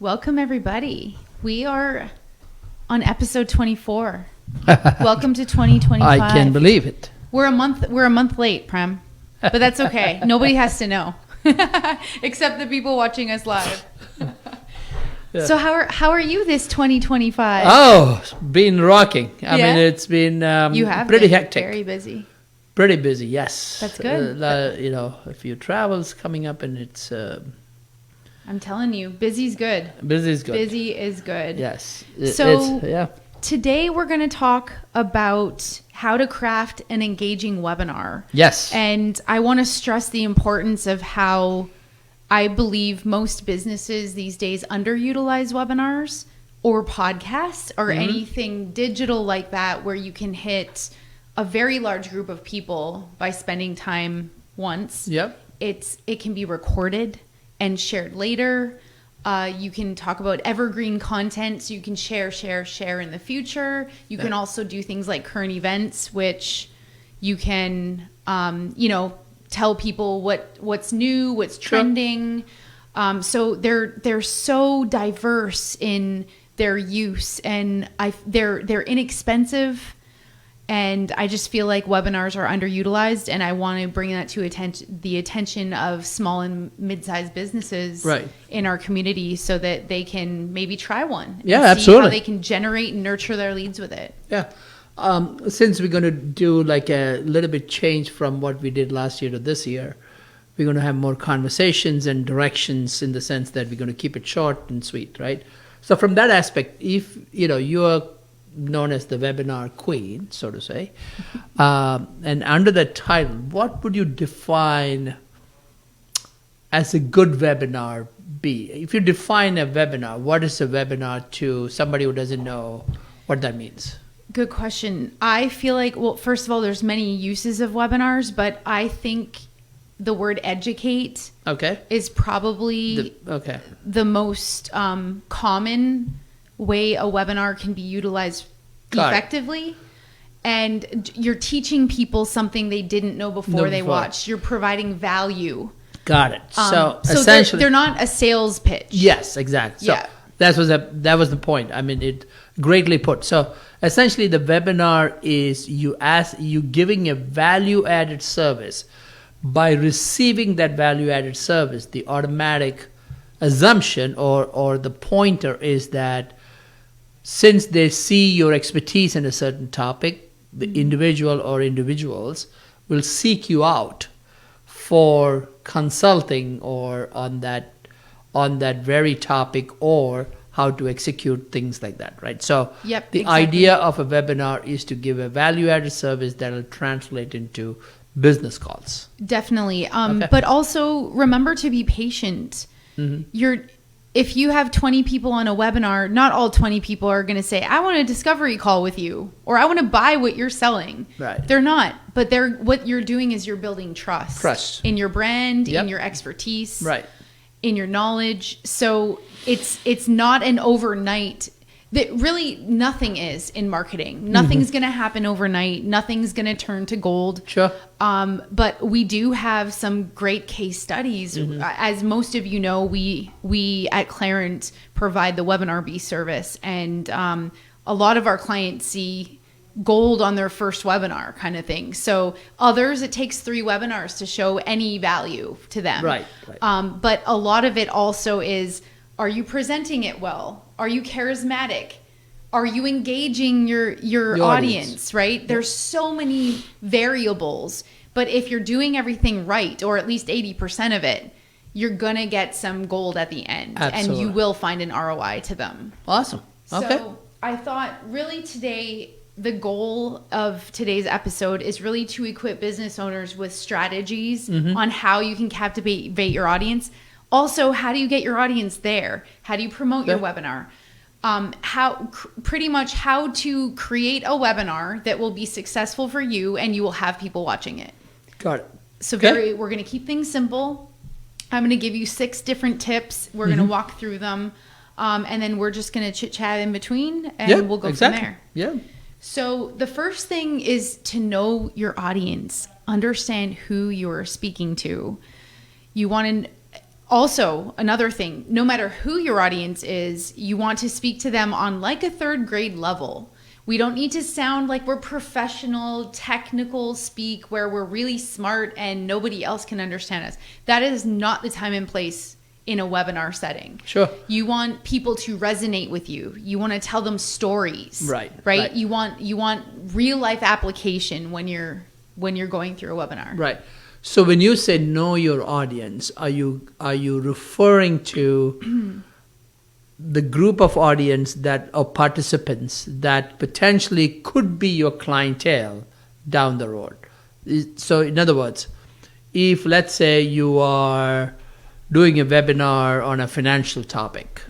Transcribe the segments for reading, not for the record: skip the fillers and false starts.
Welcome, everybody. We are on episode 24. Welcome to 2025. I can't believe it. We're a month late, Prem, but that's okay. Nobody has to know, except the people watching us live. Yeah. So how are you this 2025? Oh, it's been rocking. I mean, it's been you have pretty been hectic. Very busy. Pretty busy, yes. That's good. A few travels coming up, and it's I'm telling you, busy's good. Busy is good. Busy is good. Yes. Today we're going to talk about how to craft an engaging webinar. Yes. And I want to stress the importance of how I believe most businesses these days underutilize webinars or podcasts or anything digital like that, where you can hit a very large group of people by spending time once. Yep. It can be recorded and shared later. You can talk about evergreen content, so you can share in the future. You can also do things like current events, which you can, tell people what's new, what's trending. So they're so diverse in their use, and they're inexpensive. And I just feel like webinars are underutilized, and I want to bring that to the attention of small and mid-sized businesses in our community, so that they can maybe try one. Yeah, and absolutely. See how they can generate and nurture their leads with it. Yeah. Since we're going to do like a little bit change from what we did last year to this year, we're going to have more conversations and directions, in the sense that we're going to keep it short and sweet, right? So from that aspect, if you are known as the webinar queen, so to say, and under that title, what would you define as a good webinar be? If you define a webinar, what is a webinar to somebody who doesn't know what that means? Good question. I feel like, well, first of all, there's many uses of webinars, but I think the word educate is probably the most common way a webinar can be utilized effectively. And you're teaching people something they didn't know before they watched. You're providing value. Got it. So essentially, they're not a sales pitch. Yes, exactly. So that was the point. I mean, it greatly put. So essentially, the webinar is you giving a value added service. By receiving that value added service, the automatic assumption or the pointer is that since they see your expertise in a certain topic, the individual or individuals will seek you out for consulting or on that very topic, or how to execute things like that, right? So the idea of a webinar is to give a value-added service that will translate into business calls. Definitely. But also remember to be patient. If you have 20 people on a webinar, not all 20 people are going to say, I want a discovery call with you, or I want to buy what you're selling. Right. They're not. But what you're doing is you're building trust in your brand, in your expertise, in your knowledge. So it's not an overnight. That really nothing is in marketing. Nothing's going to happen overnight. Nothing's going to turn to gold. Sure. But we do have some great case studies. As most of you know, we at Clarent provide the Webinar Bee service, and a lot of our clients see gold on their first webinar kind of thing. So others, it takes 3 webinars to show any value to them. Right. But a lot of it also is, are you presenting it well? Are you charismatic? Are you engaging your audience, right? There's so many variables, but if you're doing everything right, or at least 80% of it, you're going to get some gold at the end. Absolutely. And you will find an ROI to them. Awesome. Okay. So I thought really today, the goal of today's episode is really to equip business owners with strategies on how you can captivate your audience. Also, how do you get your audience there? How do you promote your webinar? Pretty much how to create a webinar that will be successful for you, and you will have people watching it. Got it. So we're going to keep things simple. I'm going to give you 6 different tips. We're going to walk through them, and then we're just going to chit chat in between, and we'll go from there. Yeah. So the first thing is to know your audience, understand who you're speaking to. You want to Also, another thing, no matter who your audience is, you want to speak to them on like a third grade level. We don't need to sound like we're professional, technical speak where we're really smart and nobody else can understand us. That is not the time and place in a webinar setting. Sure. You want people to resonate with you. You want to tell them stories. Right. You want real life application when you're going through a webinar. Right. So when you say know your audience, are you referring to the group of audience that or participants that potentially could be your clientele down the road? So in other words, if let's say you are doing a webinar on a financial topic,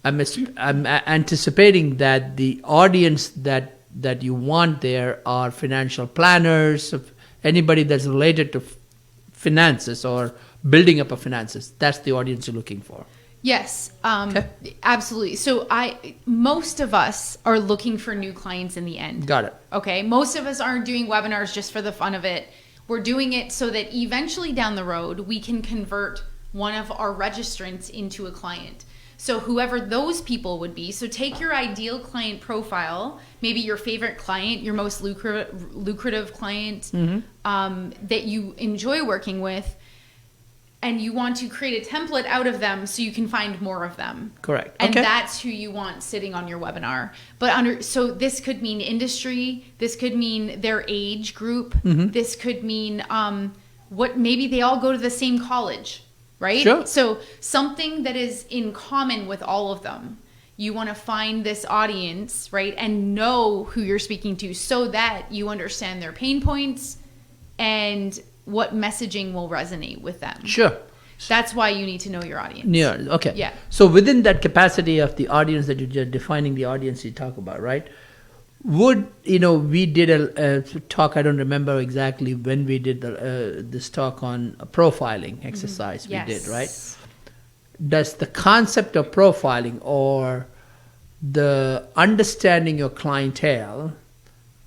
I'm anticipating that the audience that you want there are financial planners, anybody that's related to finances or building up of finances. That's the audience you're looking for. Yes, absolutely. So most of us are looking for new clients in the end. Got it. Okay. Most of us aren't doing webinars just for the fun of it. We're doing it so that eventually down the road, we can convert one of our registrants into a client. So whoever those people would be, so take your ideal client profile, maybe your favorite client, your most lucrative client that you enjoy working with, and you want to create a template out of them so you can find more of them. Correct. And okay. that's who you want sitting on your webinar. But so this could mean industry, this could mean their age group, this could mean maybe they all go to the same college. Right? Sure. So something that is in common with all of them. You want to find this audience, right? And know who you're speaking to so that you understand their pain points and what messaging will resonate with them. Sure. That's why you need to know your audience. Yeah. Okay. Yeah. So within that capacity of the audience that you're defining the audience you talk about, right? We did a talk, I don't remember exactly when we did this talk on a profiling exercise we did, right? Does the concept of profiling or the understanding your clientele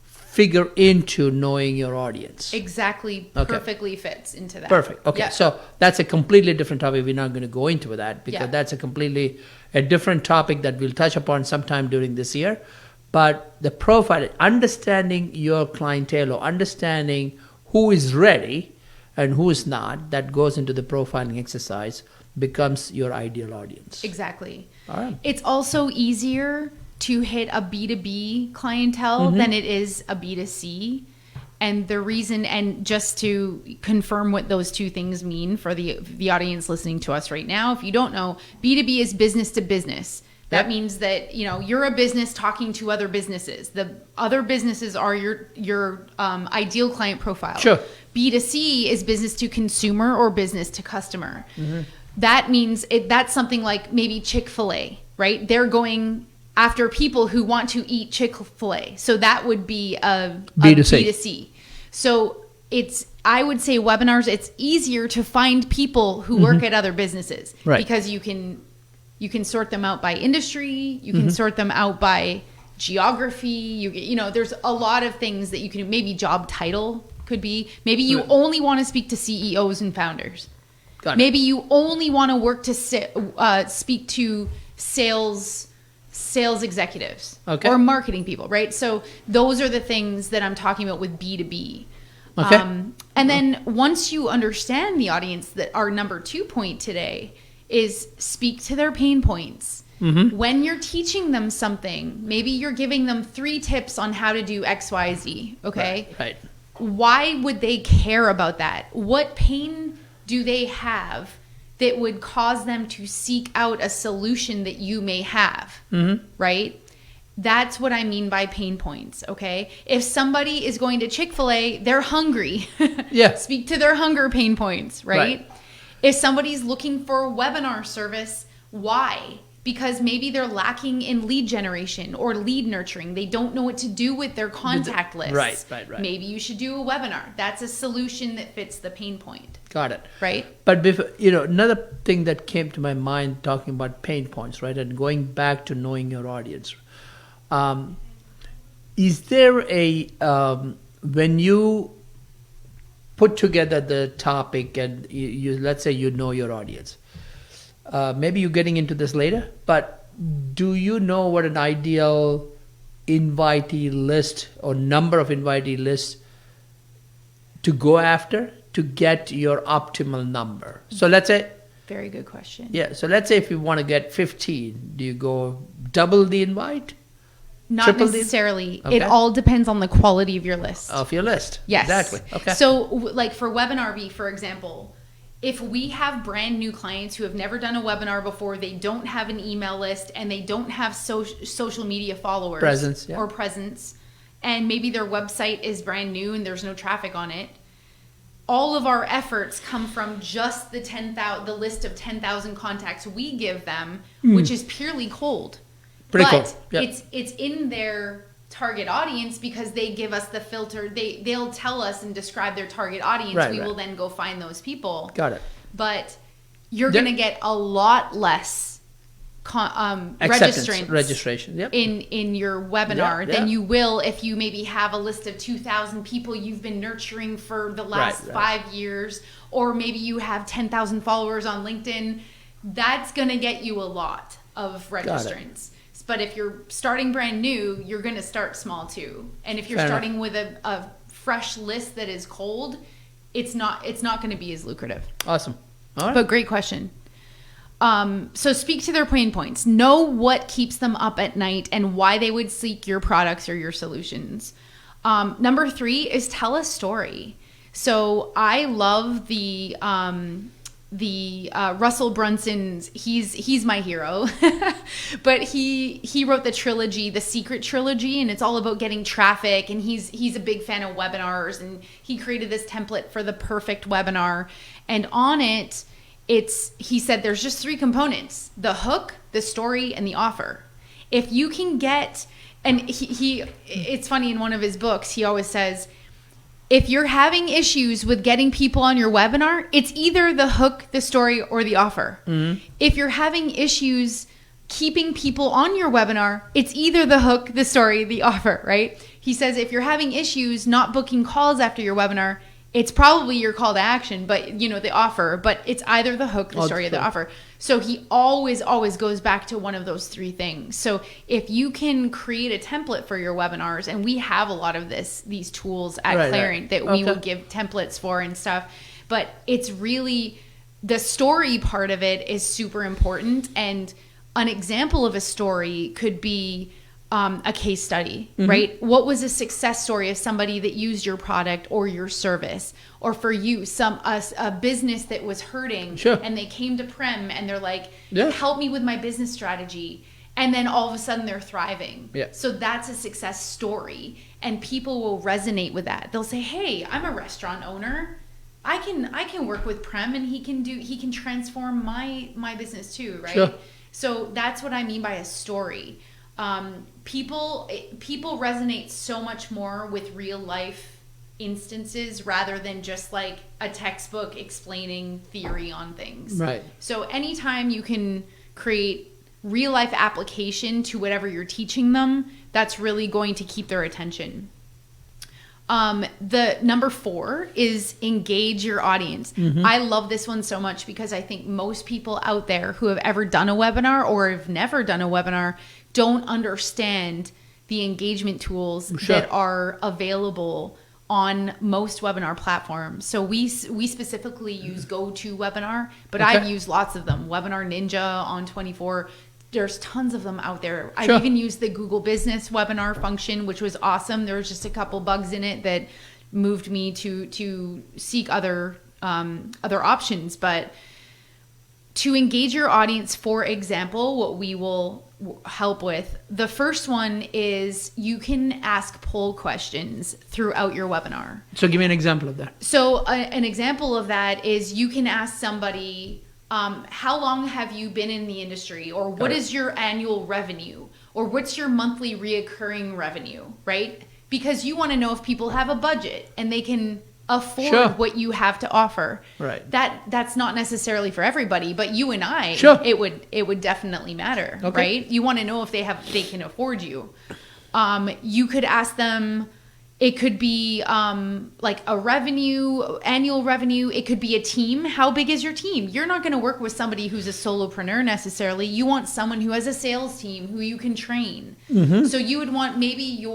figure into knowing your audience? Exactly. Okay. Perfectly fits into that. Perfect. Okay. Yeah. So that's a completely different topic. We're not going to go into that because that's a different topic that we'll touch upon sometime during this year. But the profile, understanding your clientele or understanding who is ready and who is not, that goes into the profiling exercise, becomes your ideal audience. Exactly. All right. It's also easier to hit a B2B clientele than it is a B2C. And the reason, and just to confirm what those two things mean for the audience listening to us right now, if you don't know, B2B is business to business. That means that, you're a business talking to other businesses. The other businesses are your ideal client profile. Sure. B2C is business to consumer or business to customer. That means that's something like maybe Chick-fil-A, right? They're going after people who want to eat Chick-fil-A. So that would be a B2C. So I would say webinars, it's easier to find people who work at other businesses. Right. Because you can sort them out by industry. You can sort them out by geography. There's a lot of things that you can, maybe job title could be. Maybe you only want to speak to CEOs and founders. Got it. Maybe you only want to work to speak to sales executives or marketing people, right? So those are the things that I'm talking about with B2B. Okay. And then once you understand the audience, that our number 2 point today is speak to their pain points. When you're teaching them something, maybe you're giving them 3 tips on how to do XYZ, okay? Right. Why would they care about that? What pain do they have that would cause them to seek out a solution that you may have, right? That's what I mean by pain points, okay? If somebody is going to Chick-fil-A, they're hungry. Speak to their hunger pain points, right? If somebody's looking for a webinar service, why? Because maybe they're lacking in lead generation or lead nurturing. They don't know what to do with their contact list. Right. Maybe you should do a webinar. That's a solution that fits the pain point. Got it. Right? But before, another thing that came to my mind talking about pain points, right, and going back to knowing your audience, is there when you put together the topic and you let's say you know your audience. Maybe you're getting into this later, but do you know what an ideal invitee list or number of invitee lists to go after to get your optimal number? So let's say, very good question. Yeah, so let's say if you want to get 15, do you go double the invite? Not Triple necessarily. Okay. It all depends on the quality of your list. Of your list. Yes. Exactly. Okay. So like for WebinarB, for example, if we have brand new clients who have never done a webinar before, they don't have an email list and they don't have social media followers or presence, and maybe their website is brand new and there's no traffic on it, all of our efforts come from just the list of 10,000 contacts we give them, which is purely cold. Pretty but cool. Yep. it's in their target audience because they give us the filter. They'll tell us and describe their target audience. We will then go find those people. Got it. But you're going to get a lot registrants registration in your webinar than you will if you maybe have a list of 2,000 people you've been nurturing for the last 5 years, or maybe you have 10,000 followers on LinkedIn. That's going to get you a lot of registrants. But if you're starting brand new, you're going to start small too. And if you're starting with a fresh list that is cold, it's not going to be as lucrative. Awesome. All right. But great question. So speak to their pain points. Know what keeps them up at night and why they would seek your products or your solutions. Number 3 is tell a story. So I love the Russell Brunson's, he's my hero, but he wrote the trilogy, the Secret Trilogy, and it's all about getting traffic, and he's a big fan of webinars, and he created this template for the perfect webinar, and on it, he said there's just 3 components: the hook, the story, and the offer. If you can get, and it's funny, in one of his books, he always says, if you're having issues with getting people on your webinar, it's either the hook, the story, or the offer. Mm-hmm. If you're having issues keeping people on your webinar, it's either the hook, the story, the offer, right? He says if you're having issues not booking calls after your webinar, it's probably your call to action, but the offer, but it's either the hook, the story, or the offer. So he always goes back to one of those 3 things. So if you can create a template for your webinars, and we have a lot of these tools at Clarent that we will give templates for and stuff, but it's really, the story part of it is super important. And an example of a story could be a case study, right? What was a success story of somebody that used your product or your service? Or for you, a business that was hurting, and they came to Prem and they're like, help me with my business strategy. And then all of a sudden they're thriving. Yeah. So that's a success story, and people will resonate with that. They'll say, hey, I'm a restaurant owner. I can work with Prem, and he can transform my business too, right? Sure. So that's what I mean by a story. People resonate so much more with real life instances rather than just like a textbook explaining theory on things. Right. So anytime you can create real life application to whatever you're teaching them, that's really going to keep their attention. The number 4 is engage your audience. I love this one so much because I think most people out there who have ever done a webinar or have never done a webinar don't understand the engagement tools that are available on most webinar platforms. So we specifically use GoToWebinar, but I've used lots of them. Webinar Ninja on 24. There's tons of them out there. I've even used the Google Business webinar function, which was awesome. There was just a couple bugs in it that moved me to seek other options. But to engage your audience, for example, what we will help with, the first one is you can ask poll questions throughout your webinar. So give me an example of that. So an example of that is you can ask somebody, how long have you been in the industry? Or what is your annual revenue? Or what's your monthly reoccurring revenue, right? Because you want to know if people have a budget and they can afford what you have to offer. Right. That's not necessarily for everybody, but you and I, it would definitely matter, right? You want to know if they can afford you. You could ask them, It could be like a annual revenue. It could be a team. How big is your team? You're not going to work with somebody who's a solopreneur necessarily. You want someone who has a sales team who you can train. So you would want maybe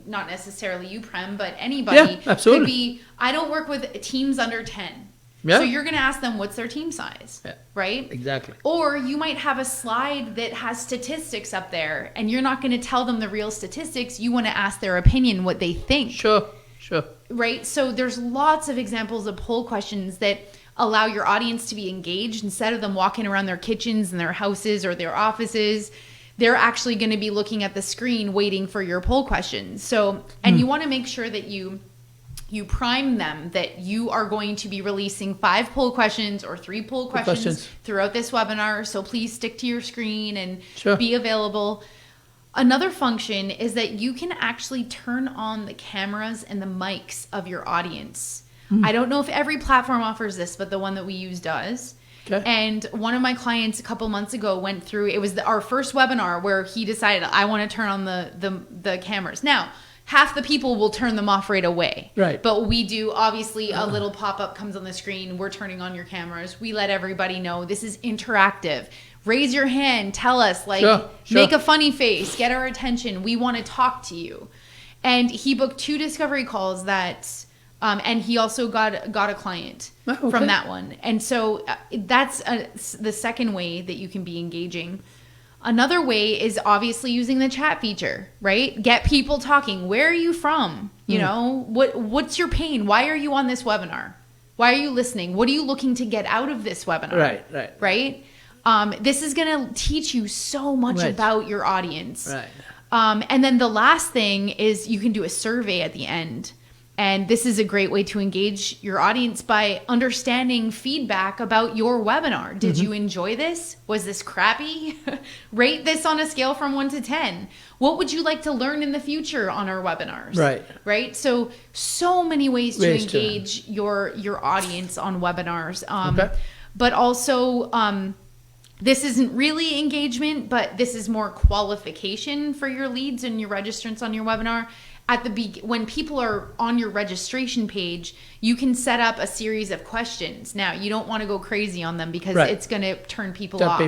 not necessarily you, Prem, but anybody. Yeah, absolutely. Could be, I don't work with teams under 10. Yeah. So you're going to ask them what's their team size, right? Exactly. Or you might have a slide that has statistics up there, and you're not going to tell them the real statistics. You want to ask their opinion, what they think. Sure. Right? So there's lots of examples of poll questions that allow your audience to be engaged instead of them walking around their kitchens and their houses or their offices. They're actually going to be looking at the screen waiting for your poll questions. So, and you want to make sure that you prime them that you are going to be releasing 5 poll questions or 3 poll questions throughout this webinar. So please stick to your screen and be available. Another function is that you can actually turn on the cameras and the mics of your audience. I don't know if every platform offers this, but the one that we use does. Okay. And one of my clients a couple months ago went through, it was our first webinar where he decided, I want to turn on the cameras. Now, half the people will turn them off right away. Right. But we do, obviously, a little pop-up comes on the screen. We're turning on your cameras. We let everybody know this is interactive. Raise your hand. Tell us, make a funny face. Get our attention. We want to talk to you. And he booked 2 discovery calls that, and he also got a client from that one. And so that's the second way that you can be engaging. Another way is obviously using the chat feature, right? Get people talking. Where are you from? You know, what's your pain? Why are you on this webinar? Why are you listening? What are you looking to get out of this webinar? Right? This is going to teach you so much about your audience. And then the last thing is you can do a survey at the end. And this is a great way to engage your audience by understanding feedback about your webinar. Did you enjoy this? Was this crappy? Rate this on a scale from 1 to 10. What would you like to learn in the future on our webinars? Right. So many ways to engage your audience on webinars. But also, this isn't really engagement, but this is more qualification for your leads and your registrants on your webinar. When people are on your registration page, you can set up a series of questions. Now, you don't want to go crazy on them because it's going to turn people off.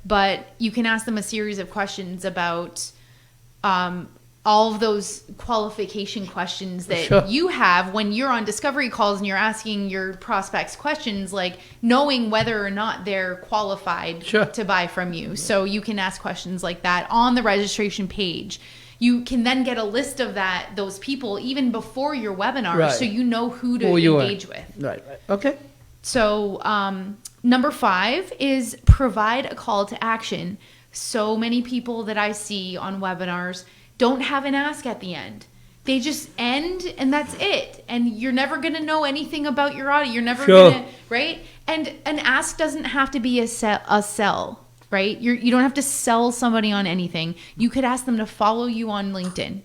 But you can ask them a series of questions about all of those qualification questions that you have when you're on discovery calls and you're asking your prospects questions, like knowing whether or not they're qualified to buy from you. So you can ask questions like that on the registration page. You can then get a list of those people even before your webinar, so you know who to engage with. Okay. So number 5 is provide a call to action. So many people that I see on webinars don't have an ask at the end. They just end and that's it. And you're never going to know anything about your audience. You're never going to, right? And an ask doesn't have to be a sell. Right? You don't have to sell somebody on anything. You could ask them to follow you on LinkedIn.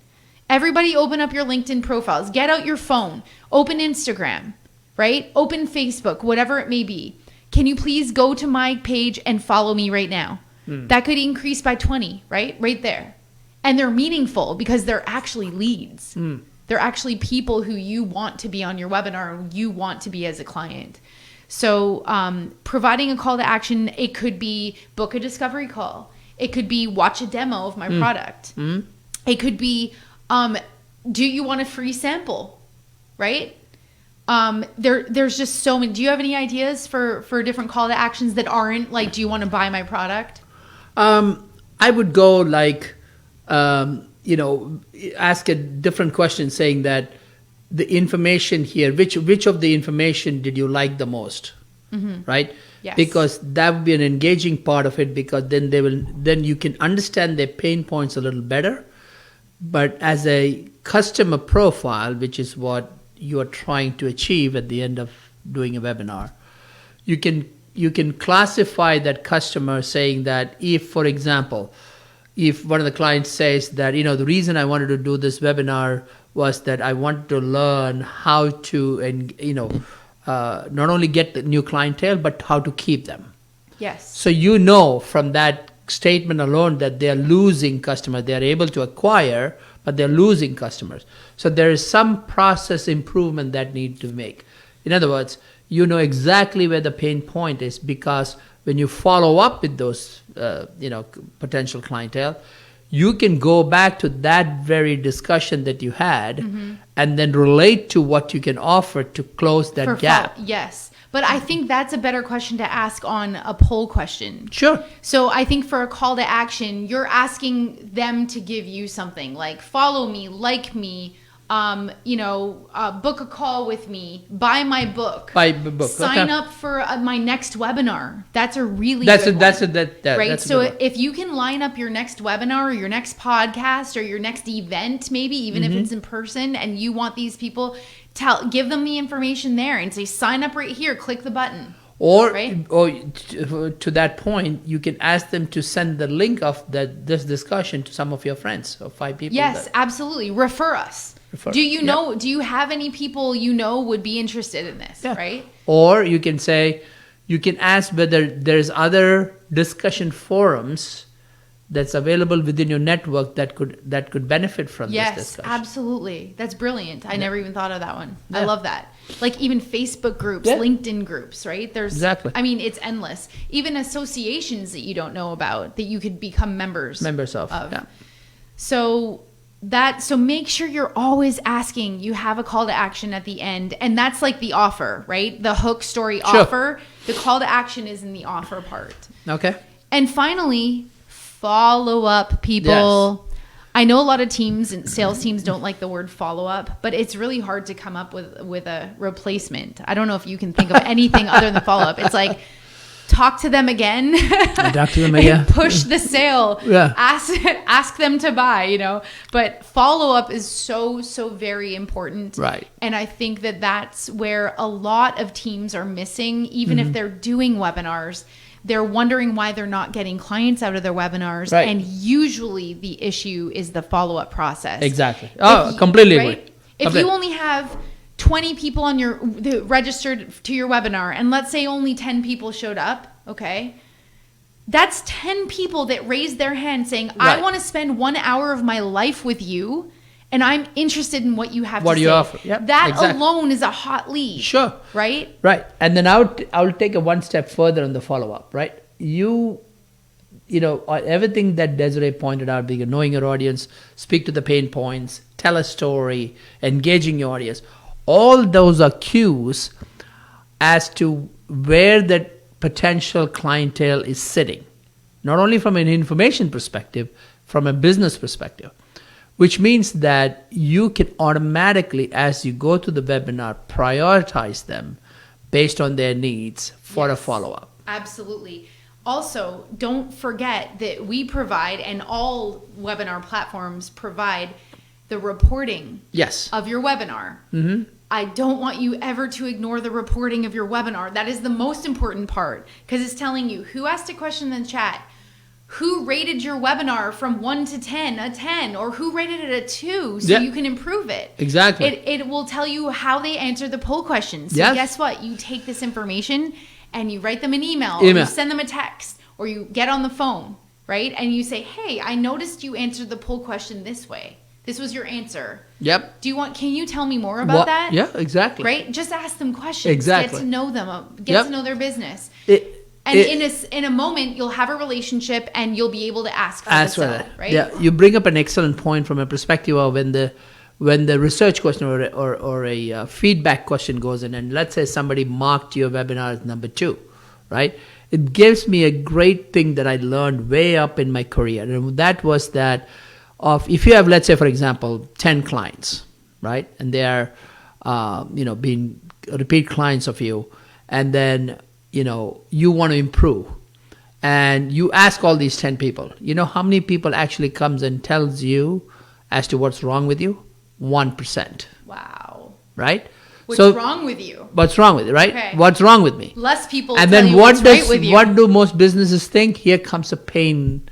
Everybody open up your LinkedIn profiles. Get out your phone. Open Instagram, right? Open Facebook, whatever it may be. Can you please go to my page and follow me right now? That could increase by 20, right? Right there. And they're meaningful because they're actually leads. They're actually people who you want to be on your webinar and you want to be as a client. So providing a call to action, it could be book a discovery call. It could be watch a demo of my product. It could be, do you want a free sample, right? There's just so many. Do you have any ideas for different call to actions that aren't like, do you want to buy my product? I would go ask a different question saying that, the information here, which of the information did you like the most, right? Yes. Because that would be an engaging part of it, because then you can understand their pain points a little better. But as a customer profile, which is what you are trying to achieve at the end of doing a webinar, you can classify that customer saying that if, for example, if one of the clients says that, the reason I wanted to do this webinar was that I want to learn how to, not only get the new clientele, but how to keep them. Yes. So from that statement alone that they're losing customers, they're able to acquire, but they're losing customers. So there is some process improvement that need to make. In other words, you know exactly where the pain point is, because when you follow up with those potential clientele, you can go back to that very discussion that you had and then relate to what you can offer to close that gap. Yes. But I think that's a better question to ask on a poll question. Sure. So I think for a call to action, you're asking them to give you something like follow me, like me, book a call with me, buy my book, sign up for my next webinar. That's a really good one. Right. So if you can line up your next webinar or your next podcast or your next event, maybe even if it's in person, and you want these people, give them the information there and say sign up right here, click the button. Or to that point, you can ask them to send the link of this discussion to some of your friends or 5 people. Yes, absolutely. Refer us. Do you have any people would be interested in this, right? Or you can say, you can ask whether there's other discussion forums that's available within your network that could benefit from this discussion. Yes, absolutely. That's brilliant. I never even thought of that one. I love that. Like even Facebook groups, LinkedIn groups, right? Exactly. I mean, it's endless. Even associations that you don't know about that you could become members of. Yeah. So make sure you're always asking. You have a call to action at the end, and that's like the offer, right? The hook story offer. The call to action is in the offer part. Okay. And finally, follow up, people. Yes. I know a lot of teams and sales teams don't like the word follow up, but it's really hard to come up with a replacement. I don't know if you can think of anything other than follow up. It's like, talk to them again. Talk to them again. Push the sale. Yeah. Ask them to buy, But follow up is so very important. Right. And I think that's where a lot of teams are missing, even if they're doing webinars. They're wondering why they're not getting clients out of their webinars. Right. And usually the issue is the follow-up process. Exactly. Completely agree. If you only have 20 people registered to your webinar, and let's say only 10 people showed up, okay? That's 10 people that raised their hand saying, I want to spend 1 hour of my life with you, and I'm interested in what you have to say. What do you offer? Yep, that alone is a hot lead. Sure. Right? Right. And then I will take it one step further on the follow-up, right? Everything that Desiree pointed out, being knowing your audience, speak to the pain points, tell a story, engaging your audience, all those are cues as to where that potential clientele is sitting, not only from an information perspective, from a business perspective. Which means that you can automatically, as you go to the webinar, prioritize them based on their needs for a follow-up. Absolutely. Also, don't forget that we provide, and all webinar platforms provide, the reporting of your webinar. Mm-hmm. I don't want you ever to ignore the reporting of your webinar. That is the most important part, because it's telling you who asked a question in the chat, who rated your webinar from 1 to 10, a 10, or who rated it a 2 so you can improve it. Exactly. It will tell you how they answered the poll questions. So guess what? You take this information and you write them an email. Or you send them a text, or you get on the phone, right? And you say, hey, I noticed you answered the poll question this way. This was your answer. Yep. Can you tell me more about that? Yeah, exactly. Right? Just ask them questions. Exactly. Get to know them. Get to know their business. In a moment, you'll have a relationship and you'll be able to ask for the sale, right? Yeah, you bring up an excellent point from a perspective of when the research question or a feedback question goes in, and let's say somebody marked your webinar as number 2, right? It gives me a great thing that I learned way up in my career, and that was that if you have, let's say, for example, 10 clients, right, and they are, being repeat clients of you, and then you want to improve, and you ask all these 10 people, how many people actually comes and tells you as to what's wrong with you? 1%. Wow. Right? What's wrong with you? What's wrong with you, right? Okay. What's wrong with me? Less people and tell then you what's right with you. What do most businesses think? Here comes a pain,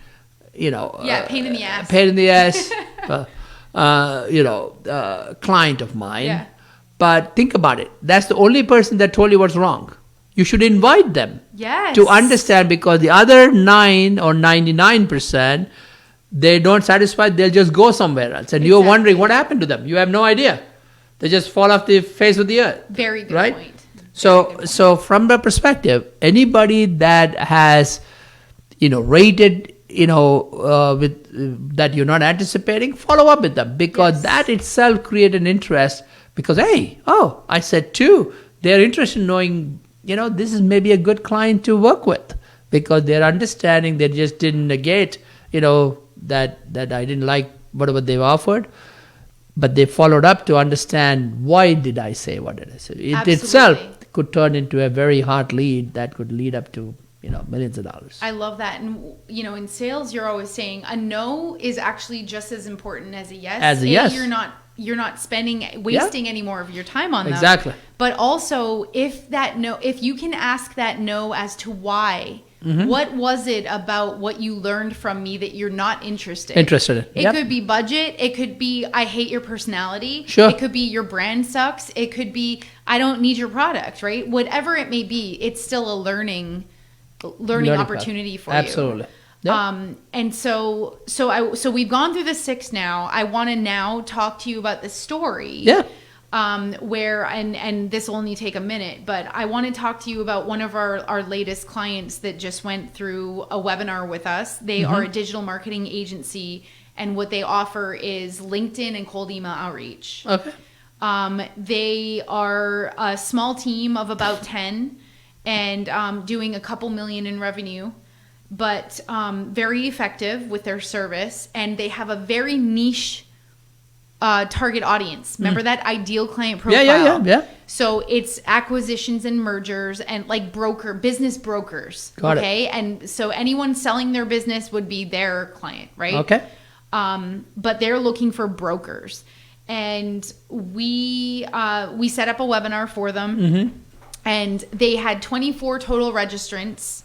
pain in the ass. Pain in the ass, client of mine. Yeah. But think about it. That's the only person that told you what's wrong. You should invite them to understand, because the other 9 or 99%, they don't satisfy, they'll just go somewhere else. And you're wondering what happened to them. You have no idea. They just fall off the face of the earth. Very good right? point. So from the perspective, anybody that has, rated, with that you're not anticipating, follow up with them, because that itself create an interest. Because I said 2. They're interested in knowing, this is maybe a good client to work with, because they're understanding. They just didn't negate, that I didn't like whatever they've offered. But they followed up to understand, why did I say what did I say? It itself could turn into a very hot lead that could lead up to millions of dollars. I love that. And in sales, you're always saying a no is actually just as important as a yes. As a yes. You're not wasting any more of your time on them. Exactly. But also, if you can ask that no as to why. Mm-hmm. What was it about what you learned from me that you're not interested in? It could be budget. It could be, I hate your personality. Sure. It could be your brand sucks. It could be, I don't need your product, right? Whatever it may be, it's still a learning opportunity for you. Absolutely. Yep. And so we've gone through the 6 now. I want to now talk to you about the story. Yeah. Where, and this will only take a minute, but I want to talk to you about one of our latest clients that just went through a webinar with us. They are a digital marketing agency, and what they offer is LinkedIn and cold email outreach. Okay. They are a small team of about 10 and doing a couple million in revenue, but very effective with their service, and they have a very niche target audience. Remember that ideal client profile? Yeah. So it's acquisitions and mergers and like business brokers. Got it. And so anyone selling their business would be their client, right? Okay. But they're looking for brokers. And we set up a webinar for them, and they had 24 total registrants.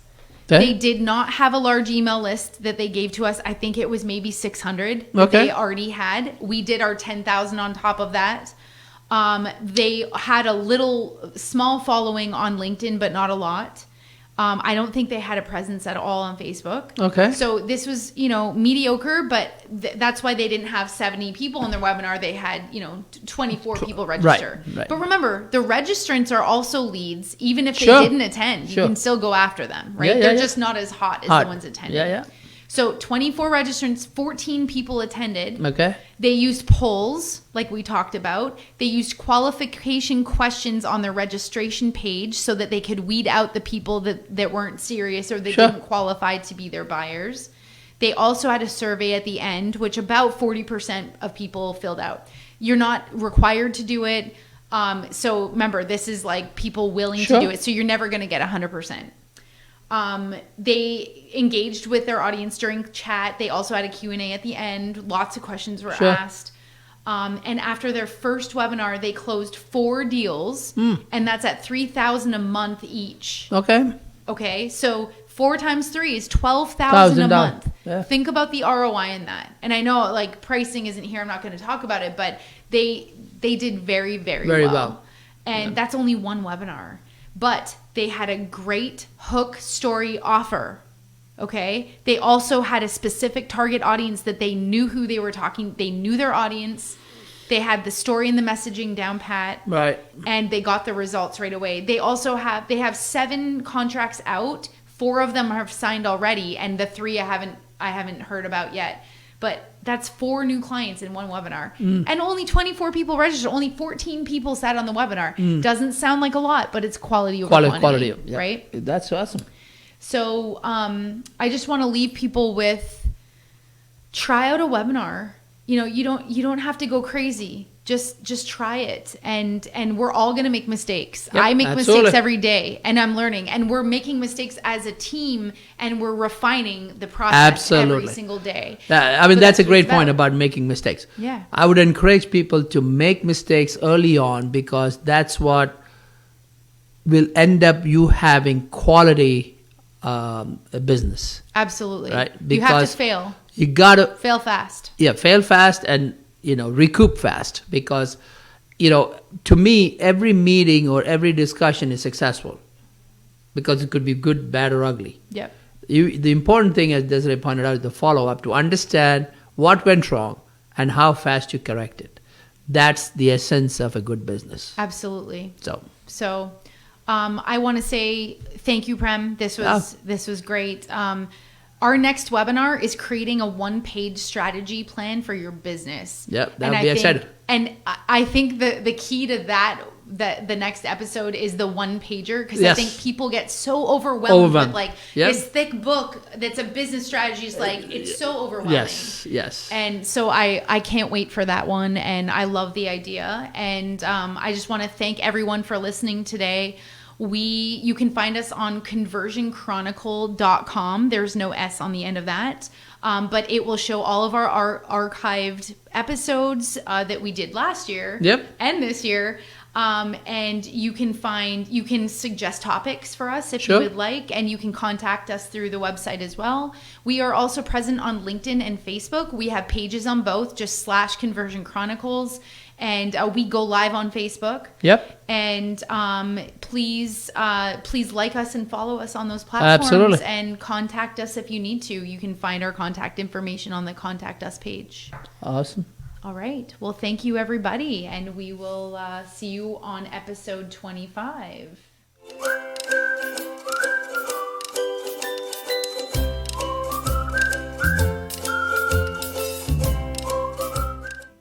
They did not have a large email list that they gave to us. I think it was maybe 600 that they already had. We did our 10,000 on top of that. They had a small following on LinkedIn, but not a lot. I don't think they had a presence at all on Facebook. Okay. So this was, mediocre, but that's why they didn't have 70 people in their webinar. They had, 24 people register. Right. But remember, the registrants are also leads. Even if they didn't attend, you can still go after them, right? They're just not as hot as the ones attending. Yeah. So 24 registrants, 14 people attended. Okay. They used polls, like we talked about. They used qualification questions on their registration page so that they could weed out the people that weren't serious or that didn't qualify to be their buyers. They also had a survey at the end, which about 40% of people filled out. You're not required to do it. So remember, this is like people willing to do it. So you're never going to get 100%. They engaged with their audience during chat. They also had a Q&A at the end. Lots of questions were asked. And after their first webinar, they closed 4 deals, and that's at $3,000 a month each. Okay. So 4 times 3 is $12,000 a month. Yeah. Think about the ROI in that. And I know like pricing isn't here. I'm not going to talk about it, but they did very, very well. And that's only one webinar. But they had a great hook story offer, okay? They also had a specific target audience that they knew who they were talking. They knew their audience. They had the story and the messaging down pat. Right. And they got the results right away. They also have 7 contracts out. 4 of them have signed already, and the 3 I haven't heard about yet. But that's 4 new clients in one webinar. And only 24 people registered. Only 14 people sat on the webinar. Doesn't sound like a lot, but it's quality over quantity, right? That's awesome. So I just want to leave people with, try out a webinar. You don't have to go crazy. Just try it, and we're all going to make mistakes. I make mistakes every day, and I'm learning, and we're making mistakes as a team, and we're refining the process every single day. That's a great point about making mistakes. Yeah, I would encourage people to make mistakes early on, because that's what will end up you having quality business. Absolutely, right? Because you have to fail. You gotta fail fast. Yeah, fail fast and recoup fast, because to me every meeting or every discussion is successful, because it could be good, bad, or ugly. Yep. The important thing, as Desiree pointed out, is the follow-up to understand what went wrong and how fast you correct it. That's the essence of a good business. Absolutely. So I want to say thank you, Prem. This was great. Our next webinar is creating a one-page strategy plan for your business. Yep, that'll be exciting. And I think the key to that the next episode is the one-pager, because I think people get so overwhelmed with like this thick book that's a business strategy. Is like, it's so overwhelming. Yes. And so I can't wait for that one, and I love the idea. And I just want to thank everyone for listening today. You can find us on conversionchronicle.com. There's no S on the end of that. But it will show all of our archived episodes that we did last year and this year. And you can suggest topics for us if you would like, and you can contact us through the website as well. We are also present on LinkedIn and Facebook. We have pages on both, just /Conversion Chronicles. And we go live on Facebook. And please like us and follow us on those platforms. Absolutely. And contact us if you need to. You can find our contact information on the Contact Us page. Awesome. All right. Well, thank you, everybody. And we will see you on episode 25.